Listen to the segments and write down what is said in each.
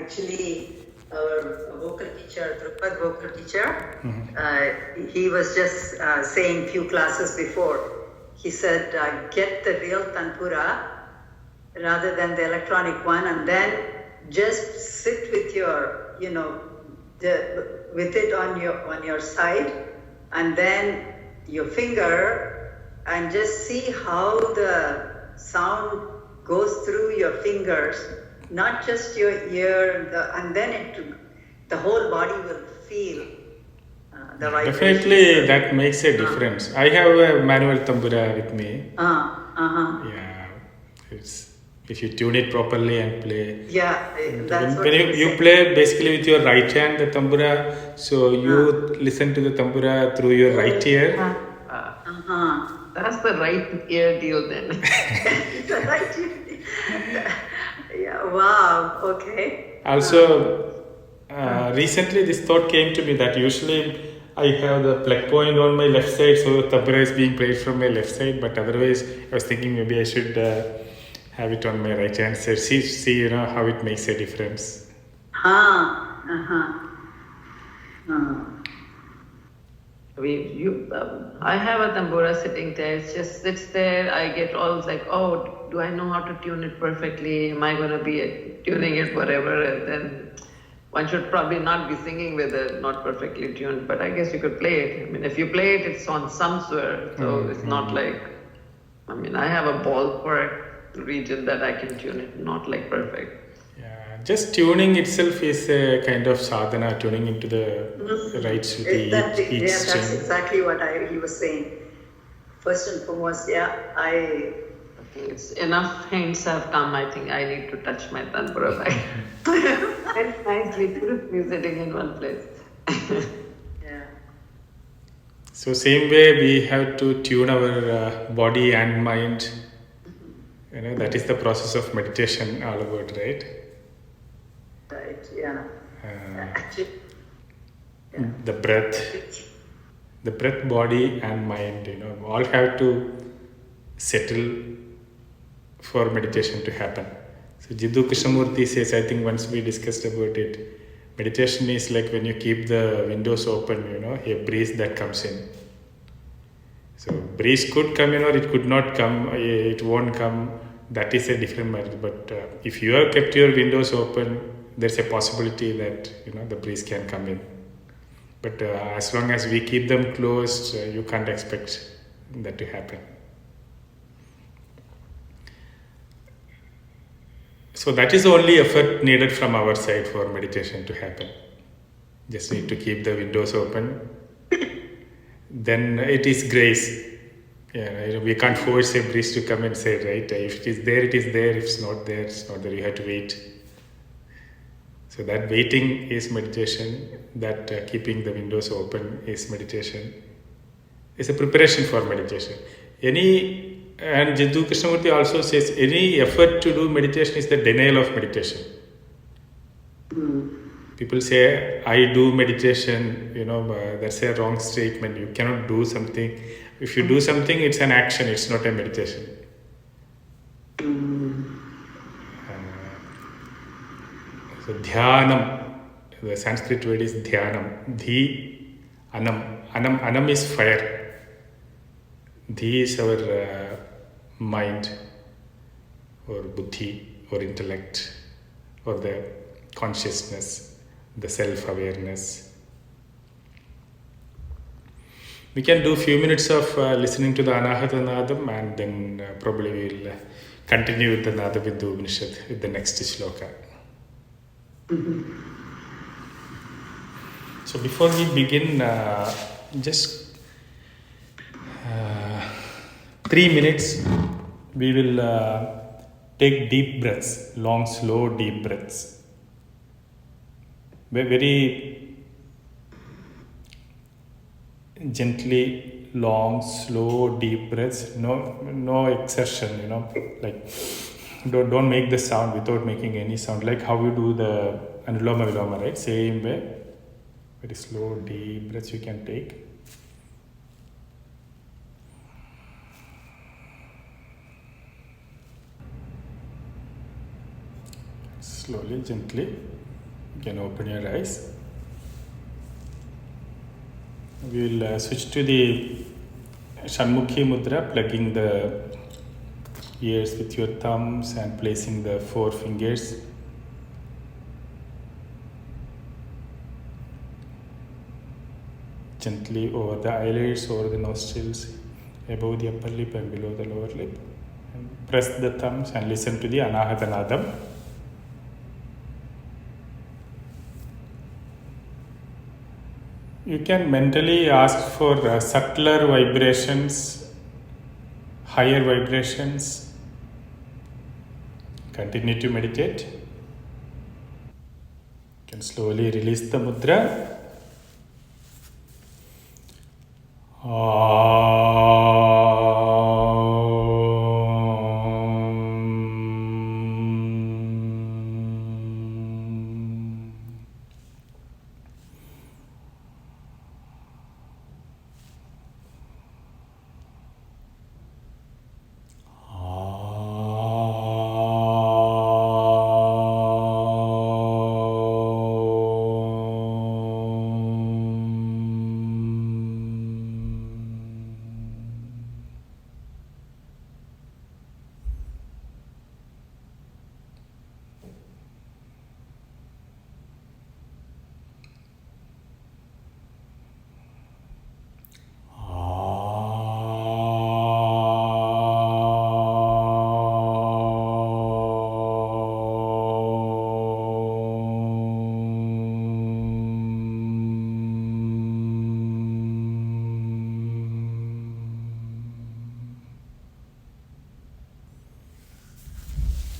Actually, our vocal teacher, Drupad vocal teacher, he was just saying few classes before. He said, get the real tanpura rather than the electronic one, and then just sit with your, with it on your side, and then your finger, and just see how the sound goes through your fingers, not just your ear, and then the whole body will feel the vibration. Definitely, that makes a difference. I have a manual tambura with me. Yeah, it's if you tune it properly and play. Yeah, that's When you play basically with your right hand the tambura, so you listen to the tambura through your right ear. That's the right ear deal then. The right ear. Yeah. Wow. Okay. Also, recently this thought came to me that usually I have the plug point on my left side, so tabla is being played from my left side. But otherwise, I was thinking maybe I should have it on my right hand side. See, how it makes a difference. I have a tambura sitting there. It just sits there. I get all like, oh, do I know how to tune it perfectly? Am I going to be tuning it whatever? And then one should probably not be singing with it not perfectly tuned. But I guess you could play it. I mean, if you play it, it's on some swar, so it's not like. I mean, I have a ballpark region that I can tune it, not like perfect. Just tuning itself is a kind of sadhana, tuning into the right shruti. That's exactly what he was saying. First and foremost, I think it's enough hints have come. I think I need to touch my tanpura bag. Very nicely, beautifully sitting in one place. So same way we have to tune our body and mind. That is the process of meditation all about, right? Right, yeah. The breath, body and mind, all have to settle for meditation to happen. So Jiddu Krishnamurti says, I think once we discussed about it, meditation is like when you keep the windows open, a breeze that comes in. So breeze could come in or it could not come, it won't come. That is a different matter. But if you have kept your windows open, there's a possibility that the breeze can come in. But as long as we keep them closed, you can't expect that to happen. So that is the only effort needed from our side for meditation to happen. Just need to keep the windows open. Then it is grace. We can't force a breeze to come and say, right? If it is there, it is there. If it's not there, it's not there. You have to wait. So that waiting is meditation. That keeping the windows open is meditation. It's a preparation for meditation. And Jiddu Krishnamurti also says any effort to do meditation is the denial of meditation. People say, I do meditation, that's a wrong statement. You cannot do something. If you do something, it's an action, it's not a meditation. So dhyanam, the Sanskrit word is dhyanam. Dhi, anam. Anam is fire. Dhi is our mind or buddhi or intellect or the consciousness, the self-awareness. We can do a few minutes of listening to the Anahata Nadam and then probably we'll continue with the Nadayoga Upanishad with the next shloka. So before we begin, just 3 minutes, we will take deep breaths, long, slow, deep breaths. Very gently, long, slow, deep breaths. No exertion, like don't make the sound without making any sound. Like how you do the Anuloma Viloma, right? Same way. Very slow, deep breaths you can take. Slowly, gently. You can open your eyes. We will switch to the Shanmukhi Mudra, plugging the ears with your thumbs and placing the 4 fingers gently over the eyelids, over the nostrils, above the upper lip and below the lower lip. And press the thumbs and listen to the Anahata Nadam. You can mentally ask for subtler vibrations, higher vibrations. Continue to meditate. You can slowly release the mudra.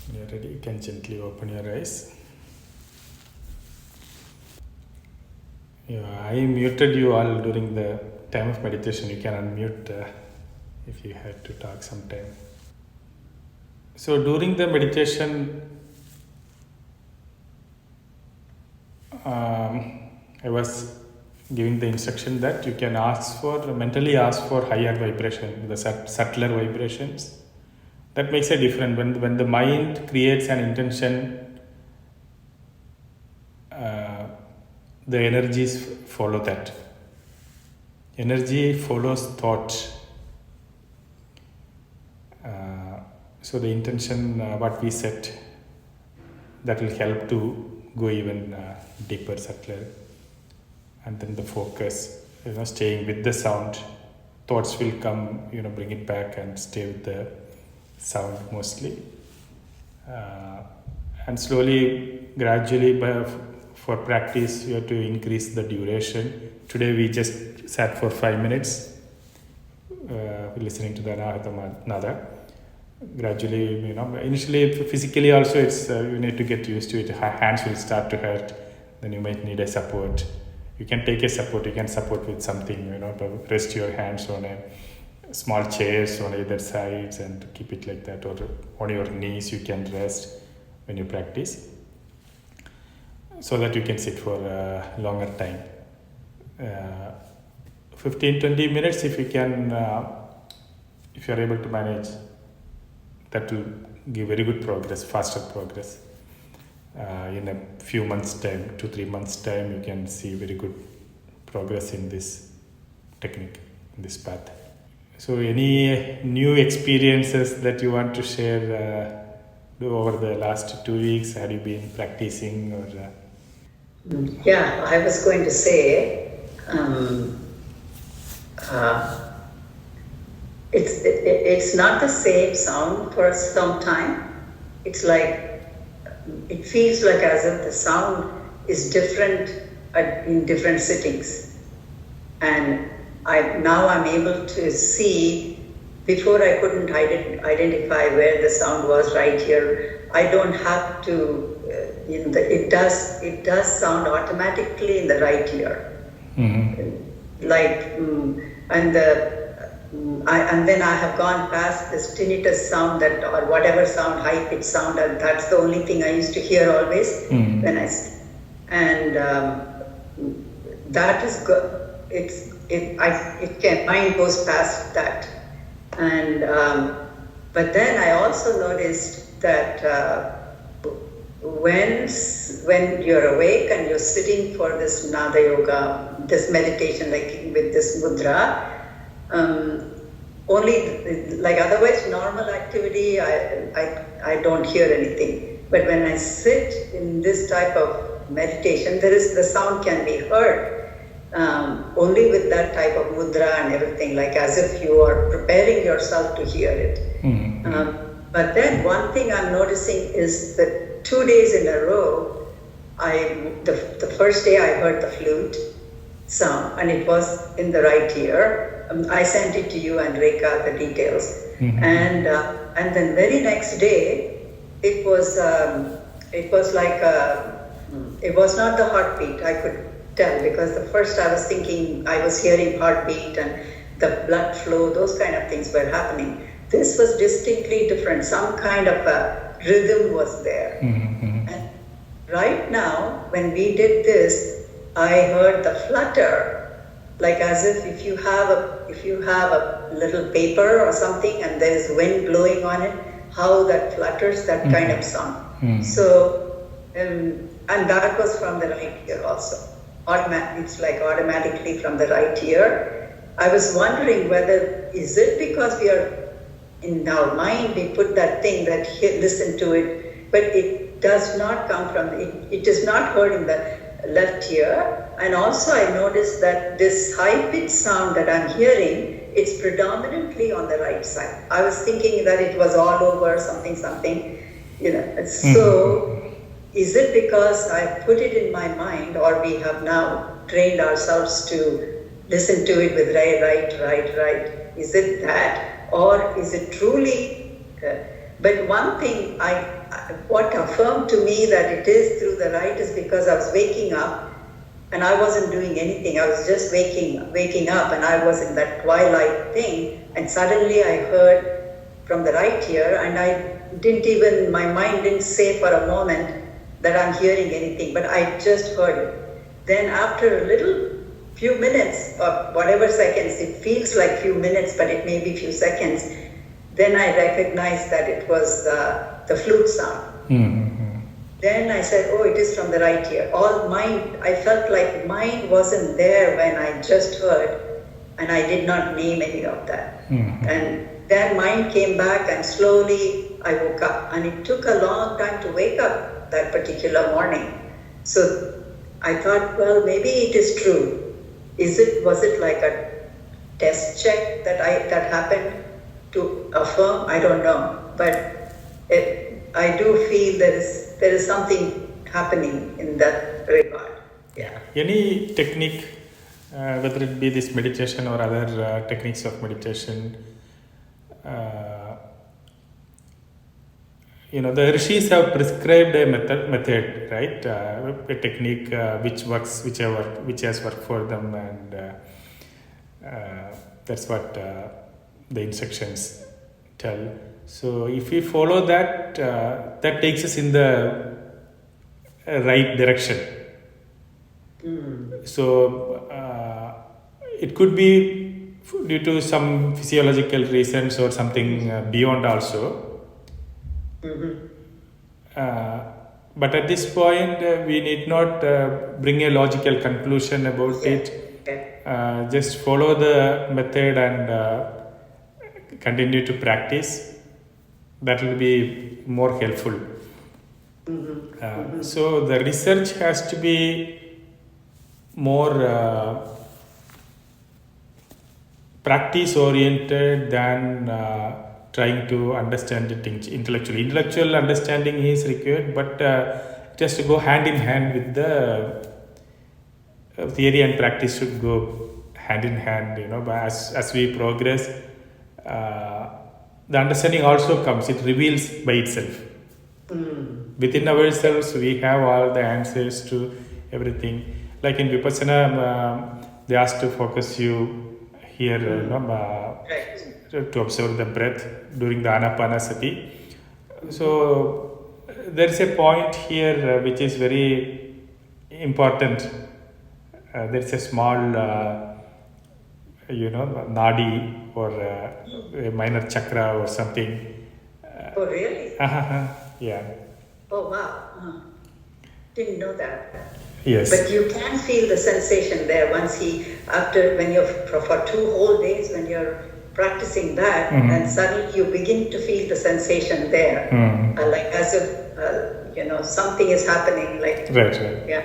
When you're ready, you can gently open your eyes. I muted you all during the time of meditation. You can unmute if you had to talk sometime. So during the meditation, I was giving the instruction that you can mentally ask for higher vibration, the subtler vibrations. That makes a difference. When the mind creates an intention, the energies follow that. Energy follows thought. So the intention, what we set, that will help to go even deeper, subtler. And then the focus, staying with the sound. Thoughts will come, bring it back and stay with the sound mostly. And slowly, gradually, for practice, you have to increase the duration. Today we just sat for 5 minutes listening to the Anahata Nada. Gradually, initially physically also it's you need to get used to it. Hands will start to hurt. Then you might need a support. You can take a support. You can support with something. Rest your hands on a small chairs on either sides and keep it like that, or on your knees you can rest when you practice, so that you can sit for a longer time. 15-20 minutes if you can, if you are able to manage, that will give very good progress, faster progress. In a few months time, 2-3 months time, you can see very good progress in this technique, in this path. So any new experiences that you want to share over the last 2 weeks? Have you been practicing or? Yeah, I was going to say, it's not the same sound for some time. It's like, it feels like as if the sound is different in different sittings. And now I'm able to see. Before I couldn't identify where the sound was right here. I don't have to, it does sound automatically in the right ear. Mm-hmm. And then I have gone past this tinnitus sound or whatever sound, high pitch sound, and that's the only thing I used to hear always when that is good. Mine goes past that. And but then I also noticed that when you're awake and you're sitting for this Nadayoga, this meditation, like with this mudra, only like otherwise normal activity, I don't hear anything. But when I sit in this type of meditation, the sound can be heard. Only with that type of mudra and everything, like as if you are preparing yourself to hear it. But then one thing I'm noticing is that 2 days in a row, the first day I heard the flute sound, and it was in the right ear. I sent it to you and Rekha, the details. And then very next day, it was like it was not the heartbeat. I could tell, because the first I was thinking I was hearing heartbeat and the blood flow, those kind of things were happening. This was distinctly different. Some kind of a rhythm was there. And right now, when we did this, I heard the flutter, like as if you have a little paper or something and there's wind blowing on it, how that flutters, that kind of sound. So, and that was from the right ear also. It's like automatically from the right ear. I was wondering whether, is it because we are in our mind, we put that thing that listen to it, but it does not come from, it is not heard in the left ear. And also I noticed that this high-pitched sound that I'm hearing, it's predominantly on the right side. I was thinking that it was all over something, So is it because I put it in my mind, or we have now trained ourselves to listen to it with right? Is it that? Or is it truly? But one thing, what affirmed to me that it is through the right is because I was waking up and I wasn't doing anything. I was just waking up, and I was in that twilight thing. And suddenly I heard from the right ear, and my mind didn't say for a moment that I'm hearing anything, but I just heard it. Then after a little few minutes or whatever seconds, it feels like few minutes, but it may be few seconds, then I recognized that it was the flute sound. Then I said, oh, it is from the right ear. I felt like mine wasn't there when I just heard, and I did not name any of that. And then mine came back, and slowly I woke up, and it took a long time to wake up that particular morning. So I thought, well, maybe it is true. Was it like a test check that happened to affirm? I don't know, but I do feel there is something happening in that regard. Yeah. Any technique, whether it be this meditation or other techniques of meditation, the rishis have prescribed a method, right? A technique which works, which has worked for them, and that's what the instructions tell. So if we follow that, that takes us in the right direction. So it could be due to some physiological reasons or something beyond also. But at this point, we need not bring a logical conclusion about it. Just follow the method and continue to practice. That will be more helpful. So the research has to be more practice oriented than trying to understand it intellectually. Intellectual understanding is required, but it has to go hand in hand with the theory, and practice should go hand in hand. But as we progress, the understanding also comes. It reveals by itself. Within ourselves, we have all the answers to everything. Like in Vipassana, they ask to focus you here, to observe the breath during the Anapanasati. So there is a point here which is very important. There is a small, nadi or a minor chakra or something. Oh, really? Yeah. Oh, wow. Didn't know that. Yes. But you can feel the sensation there once when you're, for 2 whole days, when you're practicing that, then suddenly you begin to feel the sensation there. Like as if, something is happening. Like, Right. Yeah.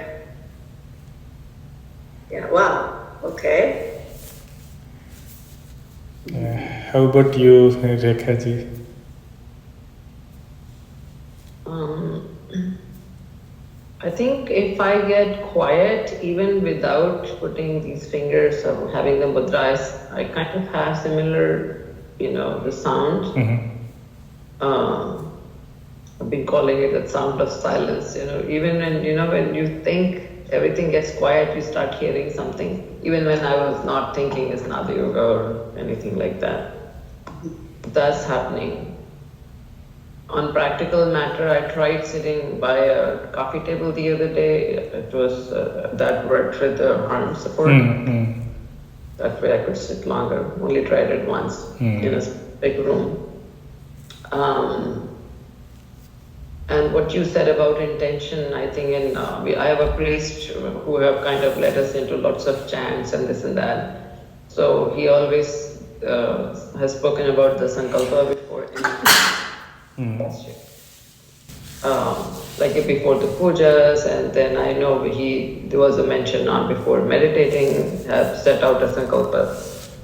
Yeah, wow. Okay. How about you, Rekha ji? I think if I get quiet, even without putting these fingers or having the mudras, I kind of have similar, the sound. I've been calling it a sound of silence. Even when you think everything gets quiet, you start hearing something. Even when I was not thinking it's Nadayoga or anything like that. That's happening. On practical matter, I tried sitting by a coffee table the other day. It was that worked with the arm support. That way I could sit longer. Only tried it once in a big room. And what you said about intention, I think I have a priest who have kind of led us into lots of chants and this and that. So he always has spoken about the sankalpa before like before the pujas, and then I know there was a mention on before meditating, have set out a sankalpa.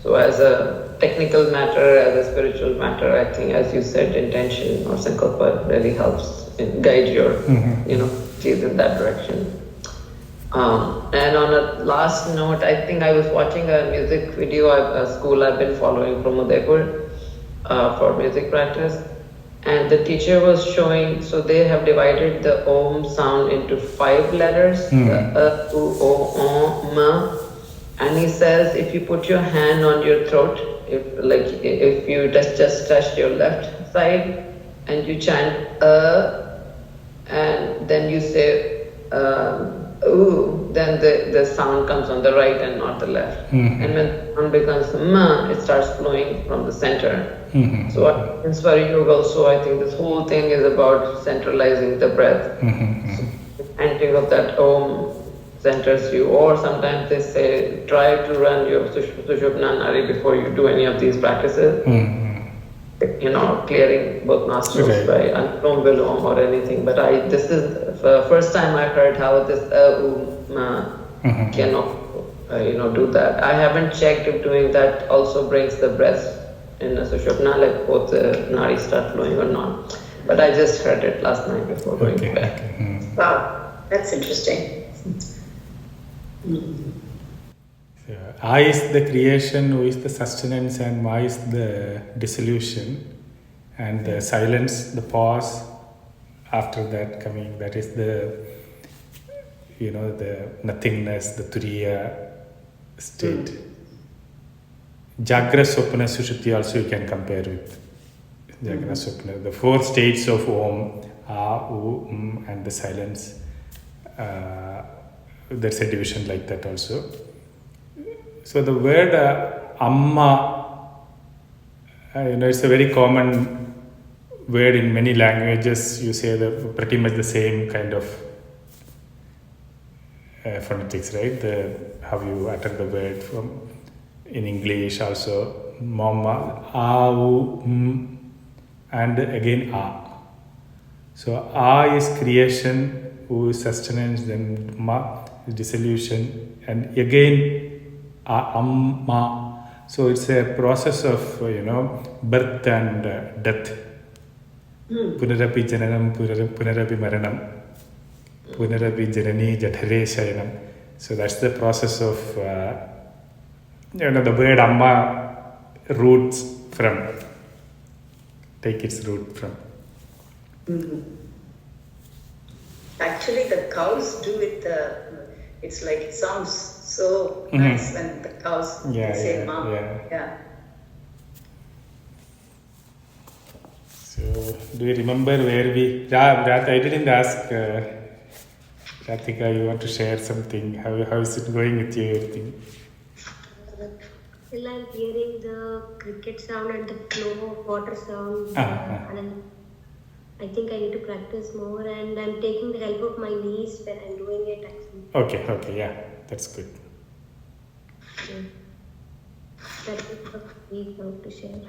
So as a technical matter, as a spiritual matter, I think as you said, intention or sankalpa really helps guide your, steers in that direction. And on a last note, I think I was watching a music video, a school I've been following from Udaipur for music practice. And the teacher was showing, so they have divided the Om sound into 5 letters, the U, O, M. And he says, if you put your hand on your throat, if you just touch your left side and you chant and then you say ooh, then the sound comes on the right and not the left. And when the sound becomes ma, it starts flowing from the center. So in Swari Yoga also, I think this whole thing is about centralizing the breath. So entering of that Om centers you, or sometimes they say try to run your Sushupna Nari before you do any of these practices. Clearing both nostrils by Anulom Vilom or anything. But this is the first time I heard how this cannot, do that. I haven't checked if doing that also brings the breath in a Sushupna, like both the Nari start flowing or not. But I just heard it last night before going to bed. Wow, that's interesting. So, I is the creation, who is the sustenance, and Ma is the dissolution, and the silence, the pause after that coming, that is the nothingness, the turiya state. Jagra Swapna Sushupti also you can compare with Jagra Swapna. The 4 states of Om, A, U, and the silence. There's a division like that also. So the word Amma, it's a very common word in many languages. You say pretty much the same kind of phonetics, right? How you utter the word in English also. Mama, A, U, and again A. So A is creation, U is sustenance, then Ma is dissolution, and again Amma. So it's a process of birth and death. Punarapi jananam, punarapi maranam, punarapi janani jadhare shayanam. So that's the process of the word Amma take its root from. Actually, the cows do it. It's like it sounds so nice when the cows say "mom." Yeah. So, do you remember where we? I didn't ask. Ratika, you want to share something? How is it going with you? Everything? Still, I'm hearing the cricket sound and the flow of water sound. I think I need to practice more, and I'm taking the help of my niece when I'm doing it actually. Okay, yeah, that's good. Yeah. That's it for me now to share.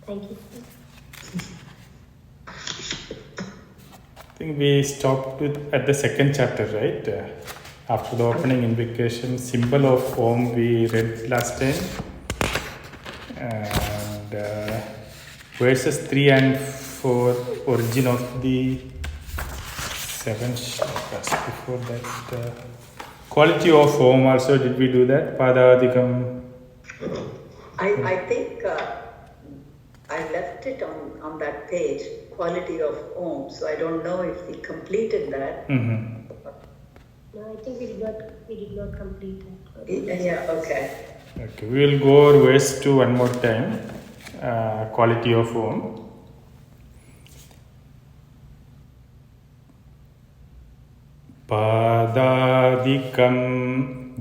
Thank you. I think we stopped at the second chapter, right? After the opening invocation, symbol of Om we read last time, and verses 3 and 4, origin of the 7 shlokas. Before that, quality of Om also, did we do that? Padadikam. I think I left it on that page, quality of Om, so I don't know if we completed that. No, I think we did not complete that. Yeah, okay. Okay, we will go over verse 2 one more time. Quality of Om. Padadikam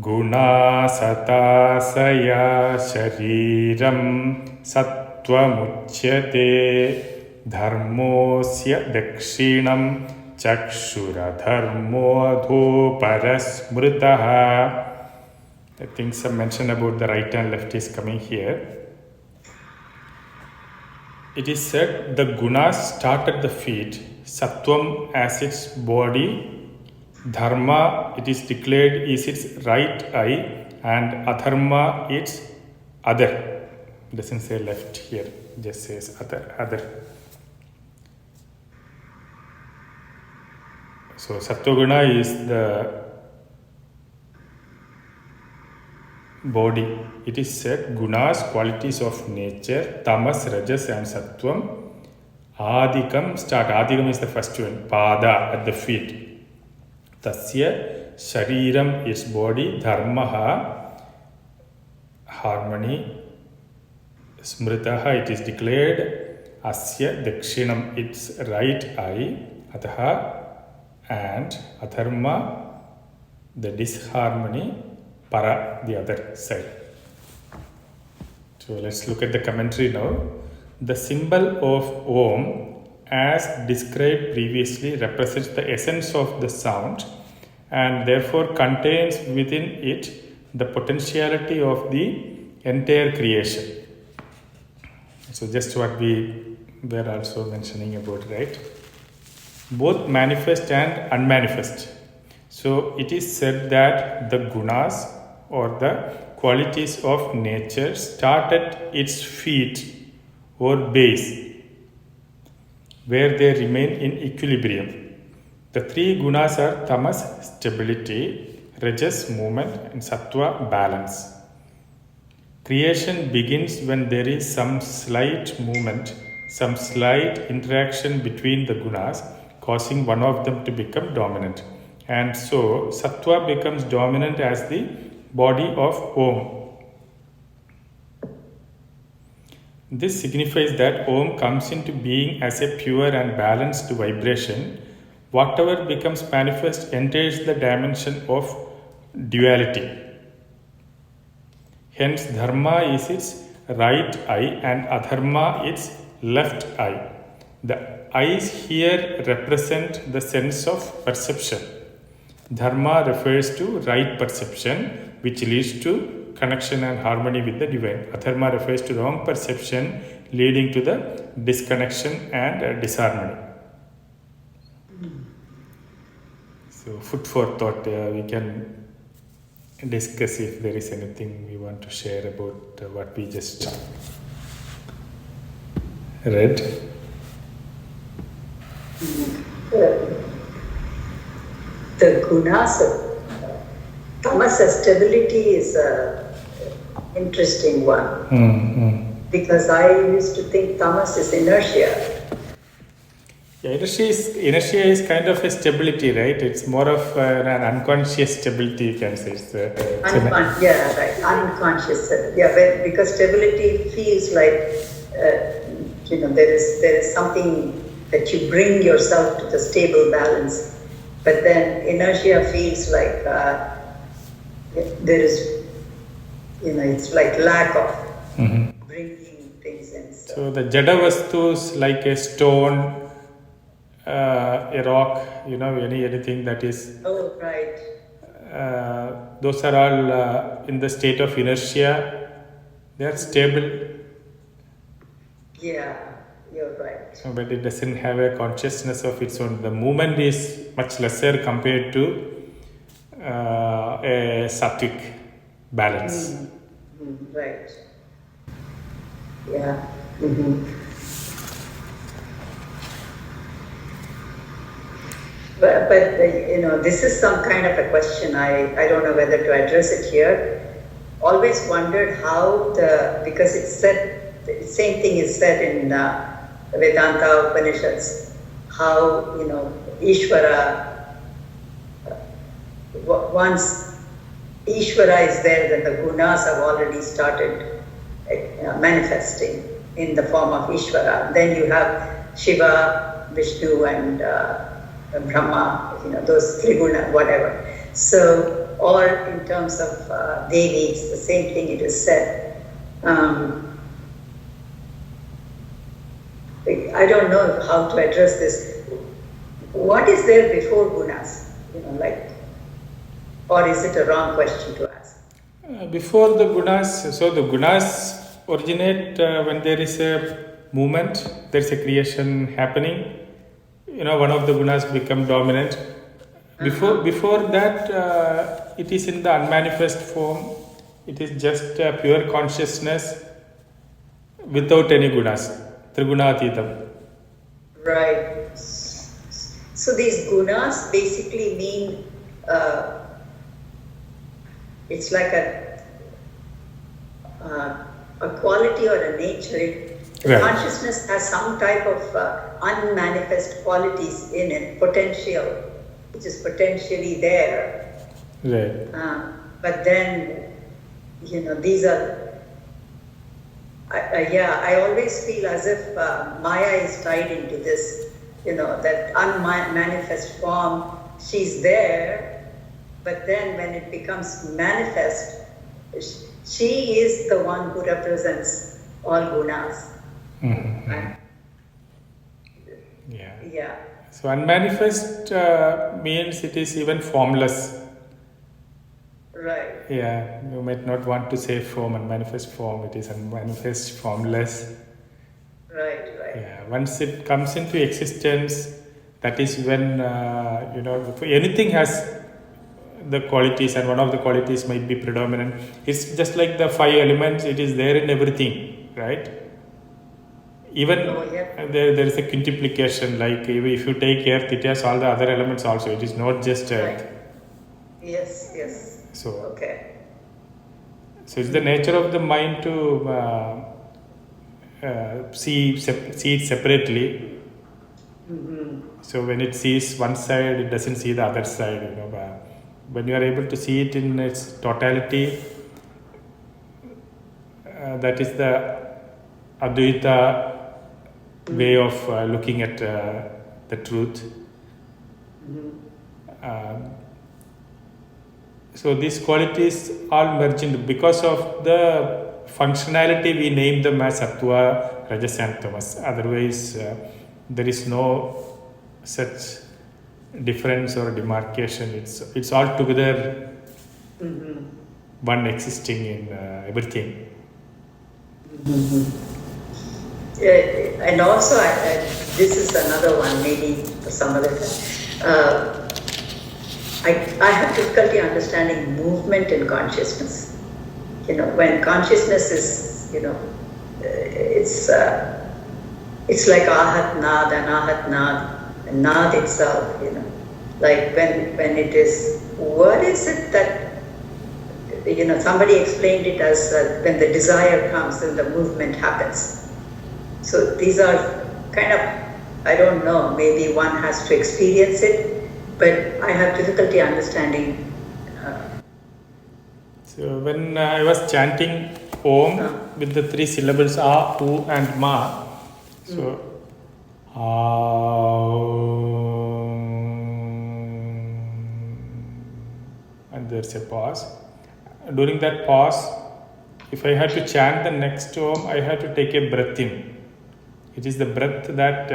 gunasata shariram sattvamuchyate dharmosya dakshinam chakshura dharmodho parasmritaha. I think some mention about the right and left is coming here. It is said the gunas start at the feet, sattvam as its body, dharma it is declared is its right eye, and adharma its other. It doesn't say left here, it just says other. So sattva-guna is the body. It is said gunas, qualities of nature, tamas, rajas and sattvam. Adikam start. Adikam is the first one. Pada at the feet. Tasya shariram is body. Dharmaha harmony. Smritaha it is declared. Asya dakshinam its right eye. Ataha and adharma the disharmony. Para the other side. So let's look at the commentary now. The symbol of Om as described previously represents the essence of the sound and therefore contains within it the potentiality of the entire creation. So just what we were also mentioning about, right? Both manifest and unmanifest. So it is said that the gunas or the qualities of nature start at its feet or base, where they remain in equilibrium. The three gunas are tamas, stability, rajas, movement, and sattva, balance. Creation begins when there is some slight movement, some slight interaction between the gunas, causing one of them to become dominant. And so sattva becomes dominant as the body of Om. This signifies that Om comes into being as a pure and balanced vibration. Whatever becomes manifest enters the dimension of duality. Hence, dharma is its right eye and adharma its left eye. The eyes here represent the sense of perception. Dharma refers to right perception, which leads to connection and harmony with the divine. Adharma refers to wrong perception, leading to the disconnection and disharmony. So, food for thought. We can discuss if there is anything we want to share about what we just read. The gunas of tamas stability is an interesting one. Because I used to think tamas is inertia. Yeah, inertia is kind of a stability, right? It's more of an unconscious stability, you can say. Unconscious. Because stability feels like there is something that you bring yourself to the stable balance. But then inertia feels like there is, it's like lack of bringing things in. So the Jada Vastu is like a stone a rock, anything that is, Oh, right. those are all in the state of inertia. They are stable, Yeah, you're right. but it doesn't have a consciousness of its own. The movement is much lesser compared to a sattvic balance. Right. Yeah. Mm-hmm. But this is some kind of a question. I don't know whether to address it here. Always wondered how because it's said, the same thing is said in Vedanta Upanishads, how, Ishvara, once Ishvara is there, then the gunas have already started manifesting in the form of Ishvara. Then you have Shiva, Vishnu, and Brahma, those three guna, whatever. So, or in terms of Devi, it's the same thing it is said. I don't know how to address this. What is there before gunas? Or is it a wrong question to ask? Before the gunas, so the gunas originate when there is a movement, there is a creation happening. One of the gunas become dominant. Before that, it is in the unmanifest form. It is just pure consciousness without any gunas. Trigunatitam. Right. So these gunas basically mean it's like a quality or a nature. Right. Consciousness has some type of unmanifest qualities in it, potential, which is potentially there. Right. But then, these are. I always feel as if Maya is tied into this, that unmanifest form. She's there, but then when it becomes manifest, she is the one who represents all gunas. Mm-hmm. Yeah. Yeah. So unmanifest means it is even formless. Right. Yeah, you might not want to say form, unmanifest form. It is unmanifest, formless. Right. Yeah. Once it comes into existence, that is when anything has the qualities, and one of the qualities might be predominant. It's just like the 5 elements. It is there in everything, right? Even there is a quintuplication. Like if you take earth, it has all the other elements also. It is not just earth. Right. Yes. So Okay. So it's the nature of the mind to see it separately. Mm-hmm. So when it sees one side, it doesn't see the other side. When you are able to see it in its totality, that is the Advaita way of looking at the truth. So these qualities all merge into, because of the functionality, we name them as Sattva, Rajas and Tamas. Otherwise, there is no such difference or demarcation. It's all together one existing in everything. And also, this is another one, maybe for some other time. I have difficulty understanding movement in consciousness. When consciousness is, it's like ahat nad and ahat nad, and nad itself, like when it is, what is it that, somebody explained it as when the desire comes and the movement happens. So these are kind of, I don't know, maybe one has to experience it, but I have difficulty understanding. So when I was chanting Om with the 3 syllables A, U and Ma, so and there's a pause. During that pause, if I had to chant the next Om, I had to take a breath in. It is the breath that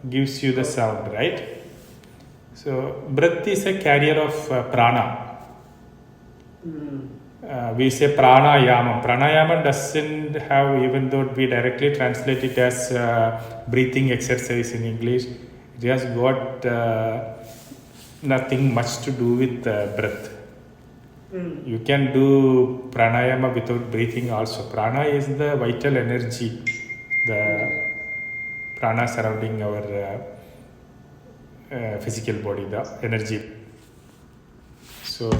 gives you the sound, right? So breath is a carrier of prana. We say pranayama. Pranayama doesn't have, even though we directly translate it as breathing exercise in English, it has got nothing much to do with breath. You can do pranayama without breathing also. Prana is the vital energy, the prana surrounding our physical body, the energy. So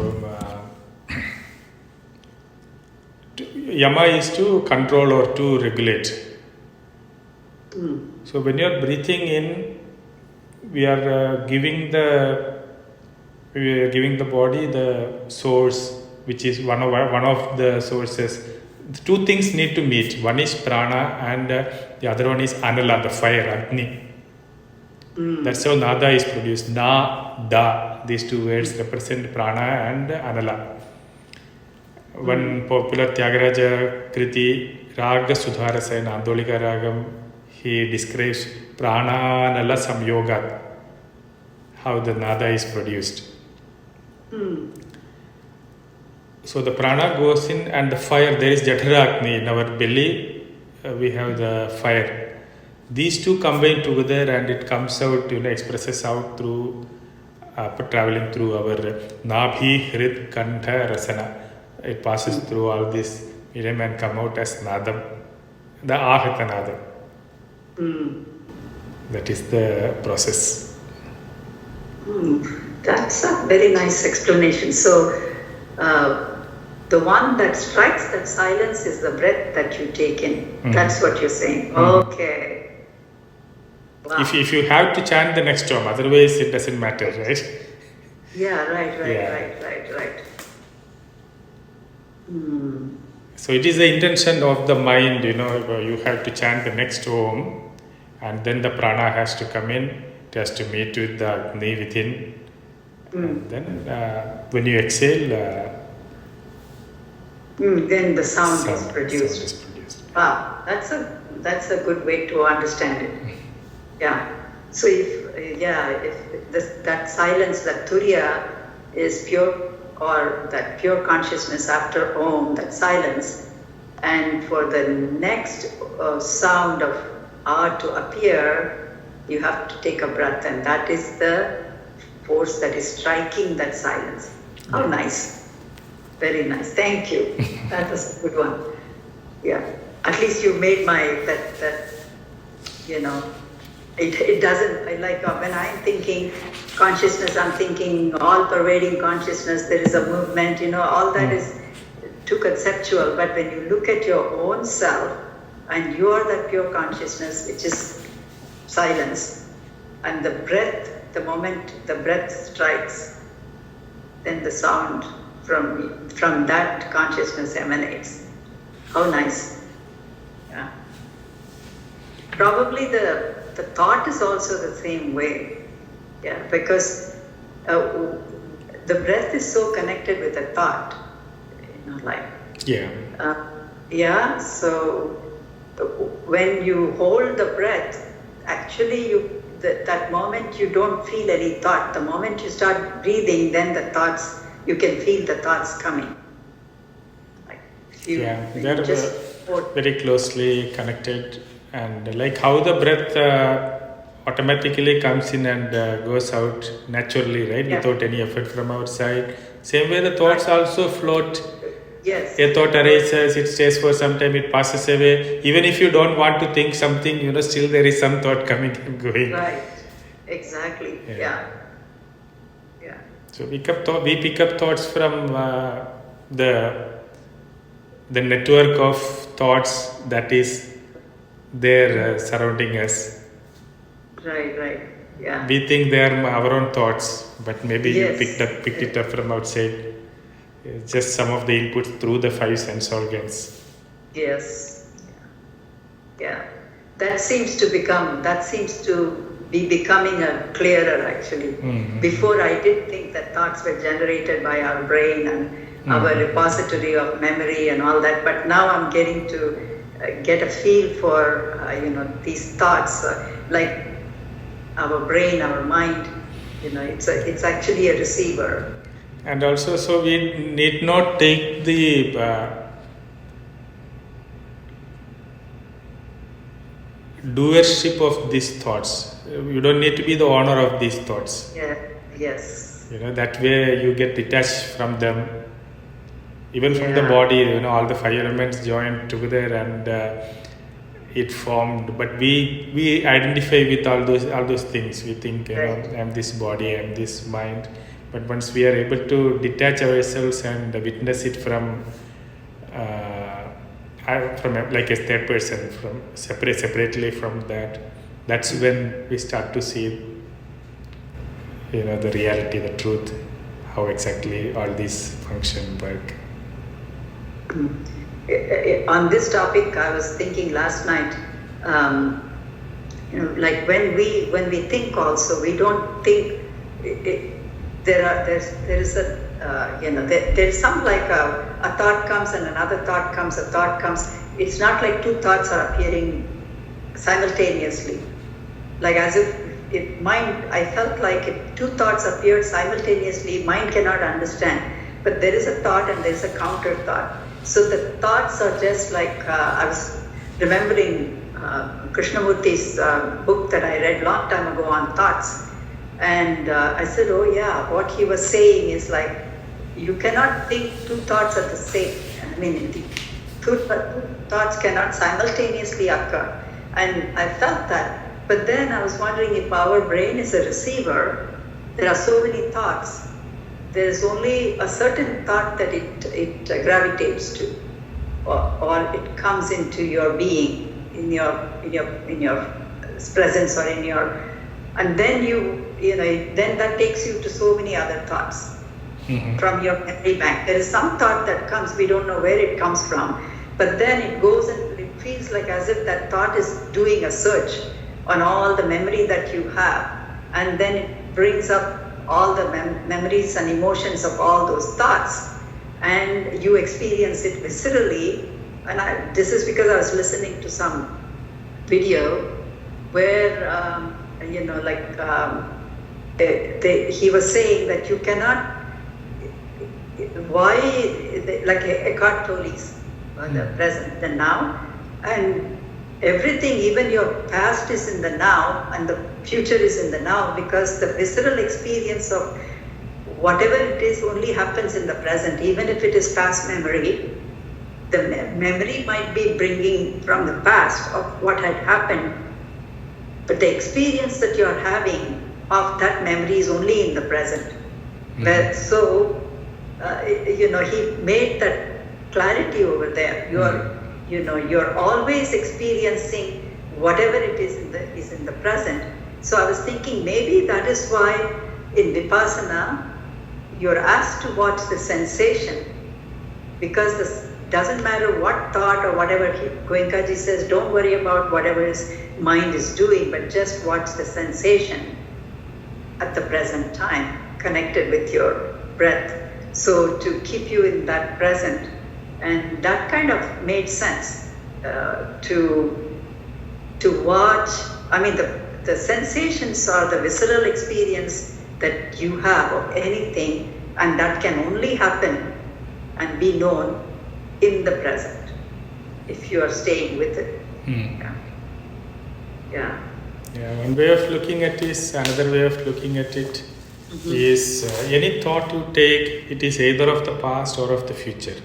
yama is to control or to regulate. So when you are breathing in, we are giving the body the source, which is one of the sources. The two things need to meet. One is prana, and the other one is anala, the fire, agni. That's how nada is produced. Na, da. These two words represent prana and anala. One popular Tyagaraja Kriti, Raga Sudharasa in Andolika Ragam, he describes prana nala samyoga, how the nada is produced. So the prana goes in, and the fire, there is Jatara Agni in our belly, we have the fire. These two combine together and it comes out, expresses out through traveling through our Nabhi, Hrid, Kantha, Rasana. It passes through all this medium and come out as Nadam, the Ahata Nadam. That is the process. That's a very nice explanation. So, the one that strikes that silence is the breath that you take in. That's what you're saying. Okay. Wow. If you have to chant the next term, otherwise it doesn't matter, right? Yeah, right. So it is the intention of the mind, you have to chant the next Om, and then the prana has to come in, it has to meet with the Agni within. And then when you exhale, then the sound is produced. Wow, that's a good way to understand it. Yeah. So if that silence, that turiya is pure, or that pure consciousness after Om, that silence, and for the next sound of A to appear, you have to take a breath, and that is the force that is striking that silence. How nice. Very nice. Thank you. That was a good one. Yeah. At least you made it doesn't, when I'm thinking consciousness, I'm thinking all-pervading consciousness, there is a movement, all that is too conceptual. But when you look at your own self, and you are that pure consciousness, which is silence, and the breath, the moment the breath strikes, then the sound from that consciousness emanates. How nice. Yeah. Probably the thought is also the same way. Yeah, because the breath is so connected with the thought, Yeah. So when you hold the breath, actually that moment you don't feel any thought. The moment you start breathing, then the thoughts, you can feel the thoughts coming. They're very closely connected, and like how the breath automatically comes in and goes out naturally, right? Yeah. Without any effort from our side. Same way the thoughts also float. Yes. A thought arises, it stays for some time, it passes away. Even if you don't want to think something, still there is some thought coming and going. Right. Exactly. Yeah. So we pick up thoughts from the network of thoughts that is there surrounding us. Right. Yeah. We think they are our own thoughts, but maybe you picked it up from outside. It's just some of the inputs through the 5 sense organs. Yes. Yeah. That seems to be becoming a clearer actually. Mm-hmm. Before I did think that thoughts were generated by our brain and our repository of memory and all that, but now I'm getting to get a feel for these thoughts. Like our brain, our mind. It's actually a receiver. And also, so we need not take the doership of these thoughts. You don't need to be the owner of these thoughts. Yeah. Yes. That way you get detached from them. Even from the body, all the 5 elements joined together and it formed. But we identify with all those things. We think, I'm this body, I'm this mind. But once we are able to detach ourselves and witness it from like a third person, from separately from that, that's when we start to see, the reality, the truth, how exactly all these function work. On this topic, I was thinking last night. Like when we think, also we don't think. There's some, like a thought comes and another thought comes, a thought comes. It's not like two thoughts are appearing simultaneously. Like as if mind, I felt like if two thoughts appeared simultaneously, mind cannot understand. But there is a thought and there is a counter thought. So the thoughts are just like, I was remembering Krishnamurti's book that I read long time ago on thoughts. And I said, oh yeah, what he was saying is like, you cannot think two thoughts at the same. I mean, two thoughts cannot simultaneously occur. And I felt that. But then I was wondering, if our brain is a receiver, there are so many thoughts. There is only a certain thought that it gravitates to, or it comes into your being, in your presence, or in your, and then then that takes you to so many other thoughts from your memory bank. There is some thought that comes, we don't know where it comes from, but then it goes and it feels like as if that thought is doing a search on all the memory that you have, and then it brings up all the memories and emotions of all those thoughts, and you experience it viscerally. And this is because I was listening to some video where he was saying that you cannot, like Eckhart Tolle's the present, the now, and everything, even your past is in the now and the future is in the now, because the visceral experience of whatever it is only happens in the present. Even if it is past memory, the memory might be bringing from the past of what had happened, but the experience that you are having of that memory is only in the present. So, he made that clarity over there. You're always experiencing whatever it is in the present. So I was thinking, maybe that is why in Vipassana you're asked to watch the sensation, because this doesn't matter what thought or whatever. Goenkaji says, don't worry about whatever his mind is doing, but just watch the sensation at the present time, connected with your breath. So to keep you in that present. And that kind of made sense to watch. I mean, the sensations are the visceral experience that you have of anything, and that can only happen and be known in the present if you are staying with it. Yeah. One way of looking at this, another way of looking at it is any thought you take, it is either of the past or of the future.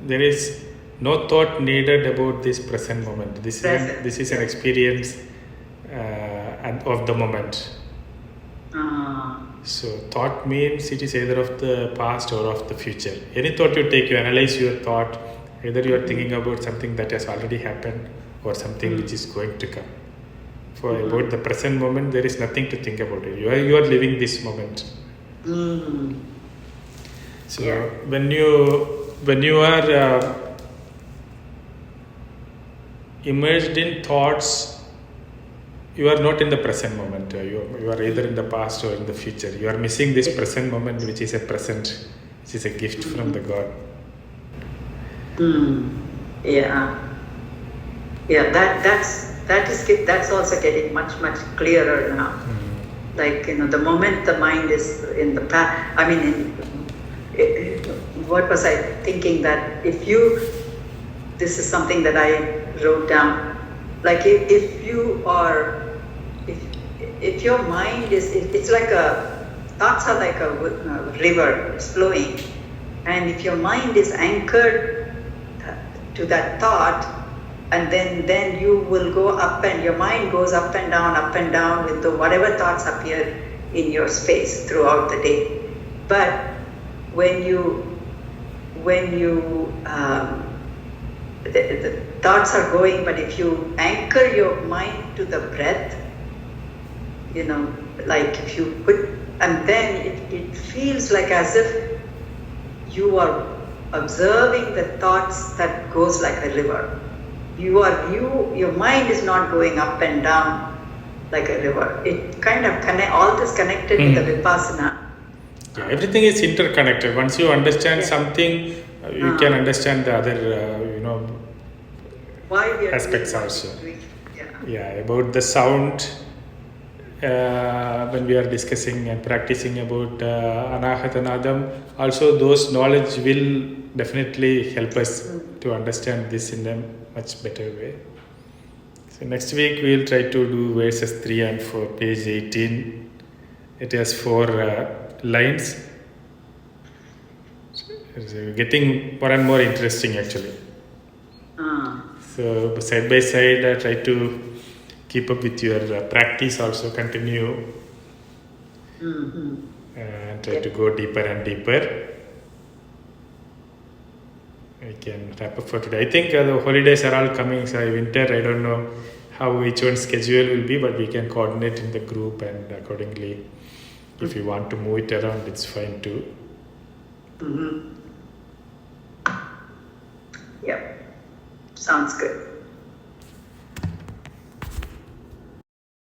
There is no thought needed about this present moment. This is an experience of the moment. So thought means it is either of the past or of the future. Any thought you take, you analyze your thought. Either you are thinking about something that has already happened or something which is going to come. For about the present moment, there is nothing to think about it. You are living this moment. So when you are immersed in thoughts, you are not in the present moment. You are either in the past or in the future. You are missing this present moment, which is a present, which is a gift from the God. that's also getting much clearer now. Like, the moment the mind is in the past, I mean, what was I thinking, that this is something that I wrote down, like if your mind is, it's like thoughts are like a river, it's flowing, and if your mind is anchored to that thought, and then you will go up, and your mind goes up and down with whatever thoughts appear in your space throughout the day. But when the thoughts are going, but if you anchor your mind to the breath, like if you put, and then it feels like as if you are observing the thoughts that goes like a river. Your mind is not going up and down like a river. It kind of all this connected with the vipassana. Yeah, everything is interconnected. Once you understand something, you can understand the other, why we are aspects doing also. what we're doing. Yeah, about the sound. When we are discussing and practicing about Anahatanadam, also those knowledge will definitely help us to understand this in a much better way. So next week we will try to do verses 3 and 4, page 18. It has 4 lines. It's getting more and more interesting actually. So side by side, try to keep up with your practice, also continue and try to go deeper and deeper. We can wrap up for today. I think the holidays are all coming, so winter, I don't know how each one's schedule will be, but we can coordinate in the group, and accordingly, if you want to move it around, it's fine too. Yep, sounds good.